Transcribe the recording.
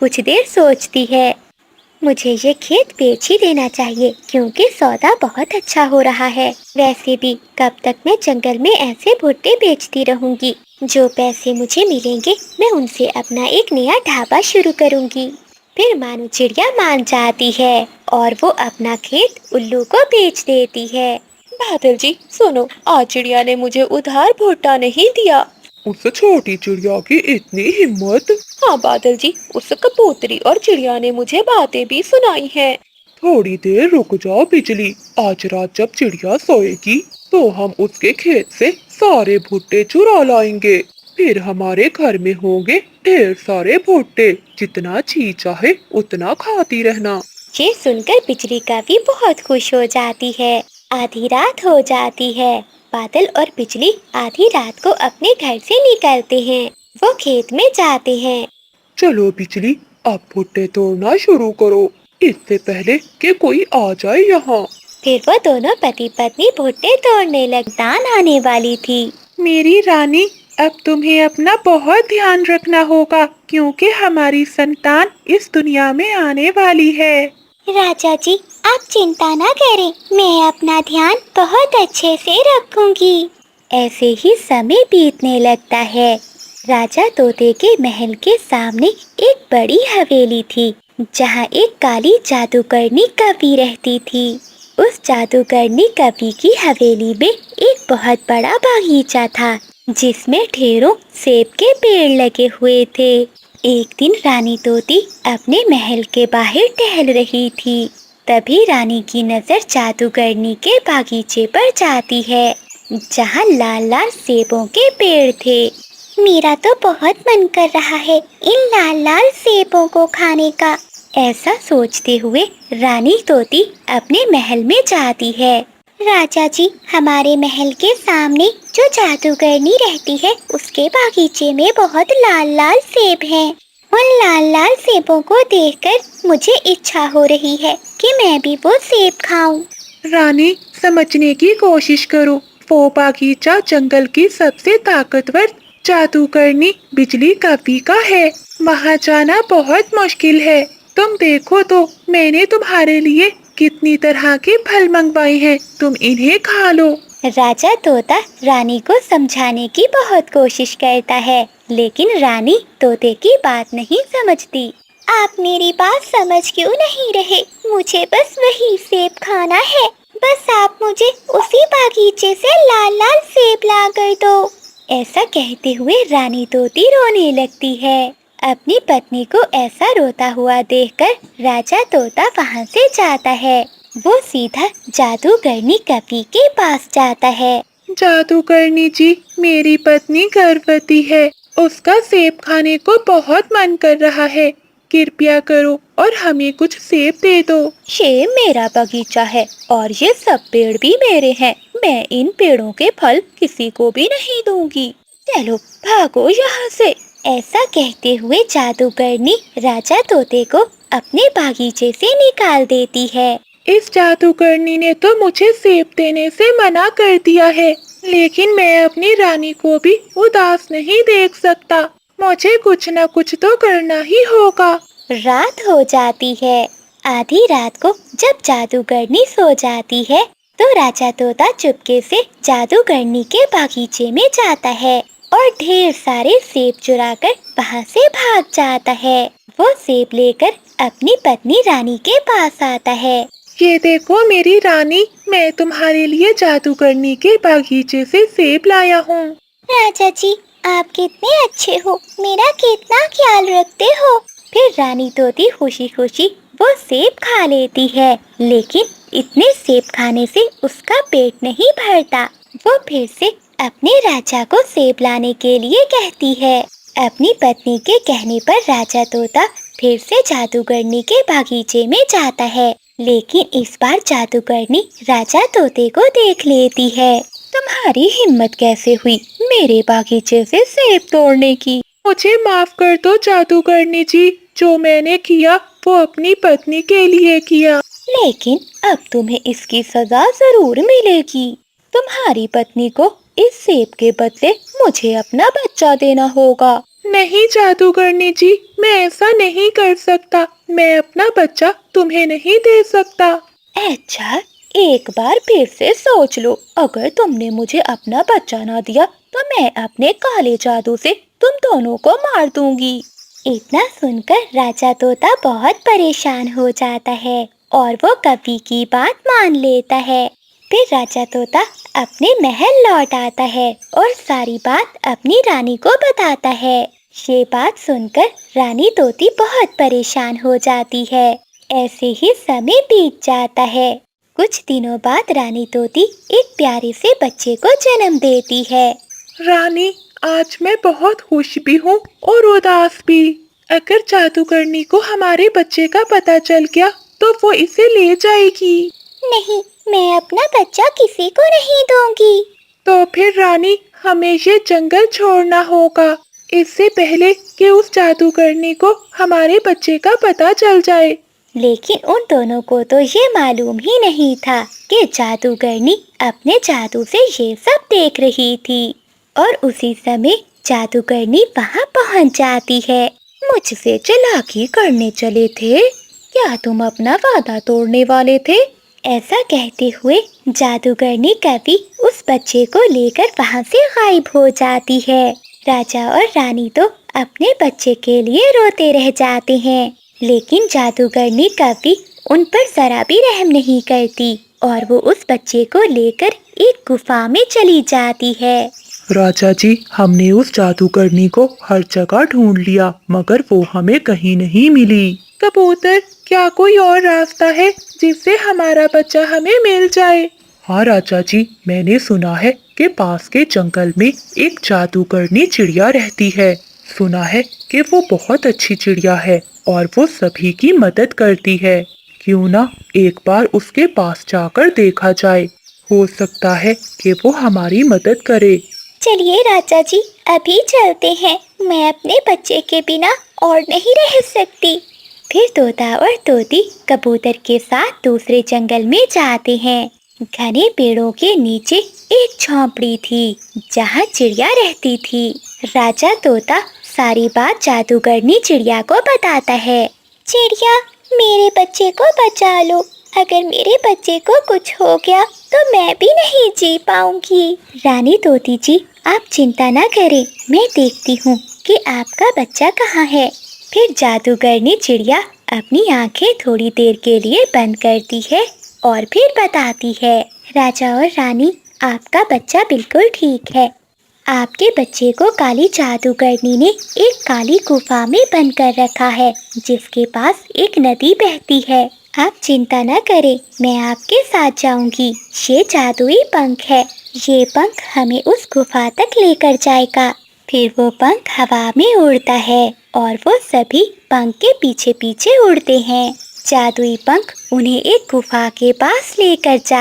कुछ देर सोचती है। मुझे ये खेत बेच ही देना चाहिए क्योंकि सौदा बहुत अच्छा हो रहा है। वैसे भी कब तक मैं जंगल में ऐसे भुट्टे बेचती रहूंगी। जो पैसे मुझे मिलेंगे मैं उनसे अपना एक नया ढाबा शुरू करूंगी। फिर मानो चिड़िया मान जाती है और वो अपना खेत उल्लू को बेच देती है। बादल जी सुनो, आज चिड़िया ने मुझे उधार भुट्टा नहीं दिया। उस छोटी चिड़िया की इतनी हिम्मत। हाँ बादल जी, उस कबूतरी और चिड़िया ने मुझे बातें भी सुनाई हैं। थोड़ी देर रुक जाओ बिजली। आज रात जब चिड़िया सोएगी तो हम उसके खेत से सारे भुट्टे चुरा लाएंगे। फिर हमारे घर में होंगे ढेर सारे भुट्टे। जितना जी चाहे उतना खाती रहना। ये सुनकर बिजली का भी बहुत खुश हो जाती है। आधी रात हो जाती है। बादल और बिजली आधी रात को अपने घर से निकलते हैं। वो खेत में जाते हैं। चलो बिजली, अब भुट्टे तोड़ना शुरू करो, इससे पहले कि कोई आ जाए यहाँ। फिर वो दोनों पति पत्नी भुट्टे तोड़ने लगदान आने वाली थी। मेरी रानी, अब तुम्हें अपना बहुत ध्यान रखना होगा क्योंकि हमारी संतान इस दुनिया में आने वाली है। राजा जी, आप चिंता ना करें, मैं अपना ध्यान बहुत अच्छे से रखूंगी। ऐसे ही समय बीतने लगता है। राजा तोते के महल के सामने एक बड़ी हवेली थी, जहाँ एक काली जादूगरनी कवि रहती थी। उस जादूगरनी कवि की हवेली में एक बहुत बड़ा बागीचा था, जिसमें ढेरों सेब के पेड़ लगे हुए थे। एक दिन रानी तोती अपने महल के बाहर टहल रही थी। तभी रानी की नजर जादूगरनी के बागीचे पर जाती है, जहाँ लाल लाल सेबों के पेड़ थे। मेरा तो बहुत मन कर रहा है इन लाल लाल सेबों को खाने का। ऐसा सोचते हुए रानी तोती अपने महल में जाती है। राजा जी, हमारे महल के सामने जो जादूगरनी रहती है उसके बागीचे में बहुत लाल लाल सेब हैं। उन लाल लाल सेबों को देखकर मुझे इच्छा हो रही है कि मैं भी वो सेब खाऊं। रानी, समझने की कोशिश करो। वो बागीचा जंगल की सबसे ताकतवर जादूगरनी बिजली कवि का है। वहाँ जाना बहुत मुश्किल है। तुम देखो तो मैंने तुम्हारे लिए कितनी तरह के फल मंगवाए हैं, तुम इन्हें खा लो। राजा तोता रानी को समझाने की बहुत कोशिश करता है, लेकिन रानी तोते की बात नहीं समझती। आप मेरी बात समझ क्यों नहीं रहे? मुझे बस वही सेब खाना है। बस आप मुझे उसी बागीचे से लाल लाल सेब ला कर दो। ऐसा कहते हुए रानी तोती रोने लगती है। अपनी पत्नी को ऐसा रोता हुआ देखकर राजा तोता वहाँ से जाता है। वो सीधा जादूगरनी कवि के पास जाता है। जादूगरनी जी, मेरी पत्नी गर्भवती है। उसका सेब खाने को बहुत मन कर रहा है। कृपया करो और हमें कुछ सेब दे दो। ये मेरा बगीचा है और ये सब पेड़ भी मेरे हैं। मैं इन पेड़ों के फल किसी को भी नहीं दूंगी। चलो भागो यहाँ से। ऐसा कहते हुए जादूगरनी राजा तोते को अपने बागीचे से निकाल देती है। इस जादूगरनी ने तो मुझे सेब देने से मना कर दिया है, लेकिन मैं अपनी रानी को भी उदास नहीं देख सकता। मुझे कुछ न कुछ तो करना ही होगा। रात हो जाती है। आधी रात को जब जादूगरनी सो जाती है तो राजा तोता चुपके से जादूगरनी के बागीचे में जाता है और ढेर सारे सेब चुराकर वहाँ से भाग जाता है। वो सेब लेकर अपनी पत्नी रानी के पास आता है। ये देखो मेरी रानी, मैं तुम्हारे लिए जादूगरनी के बागीचे से सेब लाया हूँ। राजा जी, आप कितने अच्छे हो, मेरा कितना ख्याल रखते हो। फिर रानी तोती खुशी खुशी वो सेब खा लेती है, लेकिन इतने सेब खाने से उसका पेट नहीं भरता। वो फिर से अपने राजा को सेब लाने के लिए कहती है। अपनी पत्नी के कहने पर राजा तोता फिर से जादूगरनी के बागीचे में जाता है, लेकिन इस बार जादूगरनी राजा तोते को देख लेती है। तुम्हारी हिम्मत कैसे हुई मेरे बागीचे से सेब तोड़ने की? मुझे माफ कर दो जादूगरनी जी, जो मैंने किया वो अपनी पत्नी के लिए किया। लेकिन अब तुम्हें इसकी सजा जरूर मिलेगी। तुम्हारी पत्नी को इस सेब के बदले मुझे अपना बच्चा देना होगा। नहीं जादूगरनी जी, मैं ऐसा नहीं कर सकता। मैं अपना बच्चा तुम्हें नहीं दे सकता। अच्छा, एक बार फिर से सोच लो। अगर तुमने मुझे अपना बच्चा ना दिया तो मैं अपने काले जादू से तुम दोनों को मार दूंगी। इतना सुनकर राजा तोता बहुत परेशान हो जाता है और वो कवि की बात मान लेता है। फिर राजा तोता अपने महल लौट आता है और सारी बात अपनी रानी को बताता है। ये बात सुनकर रानी तोती बहुत परेशान हो जाती है। ऐसे ही समय बीत जाता है। कुछ दिनों बाद रानी तोती एक प्यारे से बच्चे को जन्म देती है। रानी, आज मैं बहुत खुश भी हूँ और उदास भी। अगर जादूगरनी को हमारे बच्चे का पता चल गया तो वो इसे ले जाएगी। नहीं, मैं अपना बच्चा किसी को नहीं दूंगी। तो फिर रानी, हमें ये जंगल छोड़ना होगा, इससे पहले कि उस जादूगरनी को हमारे बच्चे का पता चल जाए। लेकिन उन दोनों को तो ये मालूम ही नहीं था कि जादूगरनी अपने जादू से ये सब देख रही थी। और उसी समय जादूगरनी वहाँ पहुँच जाती है। मुझसे चालाकी करने चले थे? क्या तुम अपना वादा तोड़ने वाले थे? ऐसा कहते हुए जादूगरनी कवि उस बच्चे को लेकर वहाँ से गायब हो जाती है। राजा और रानी तो अपने बच्चे के लिए रोते रह जाते हैं, लेकिन जादूगरनी कवि उन पर जरा भी रहम नहीं करती और वो उस बच्चे को लेकर एक गुफा में चली जाती है। राजा जी, हमने उस जादूगरनी को हर जगह ढूंढ लिया मगर वो हमें कहीं नहीं मिली। कबूतर, क्या कोई और रास्ता है जिससे हमारा बच्चा हमें मिल जाए? हाँ राजा जी, मैंने सुना है कि पास के जंगल में एक जादूगरनी चिड़िया रहती है। सुना है कि वो बहुत अच्छी चिड़िया है और वो सभी की मदद करती है। क्यों ना एक बार उसके पास जाकर देखा जाए, हो सकता है कि वो हमारी मदद करे। चलिए राजा जी, अभी चलते हैं। मैं अपने बच्चे के बिना और नहीं रह सकती। फिर तोता और तोती कबूतर के साथ दूसरे जंगल में जाते हैं। घने पेड़ों के नीचे एक झोंपड़ी थी जहाँ चिड़िया रहती थी। राजा तोता सारी बात जादूगरनी चिड़िया को बताता है। चिड़िया, मेरे बच्चे को बचा लो। अगर मेरे बच्चे को कुछ हो गया तो मैं भी नहीं जी पाऊंगी। रानी तोती जी, आप चिंता ना करें, मैं देखती हूँ कि आपका बच्चा कहाँ है। फिर जादूगरनी चिड़िया अपनी आंखें थोड़ी देर के लिए बंद करती है और फिर बताती है। राजा और रानी, आपका बच्चा बिल्कुल ठीक है। आपके बच्चे को काली जादूगरनी ने एक काली गुफा में बंद कर रखा है जिसके पास एक नदी बहती है। आप चिंता न करें, मैं आपके साथ जाऊंगी। ये जादुई पंख है, ये पंख हमें उस गुफा तक लेकर जाएगा। फिर वो पंख हवा में उड़ता है और वो सभी पंख के पीछे पीछे उड़ते हैं। जादुई पंख उन्हें एक गुफा के पास लेकर जा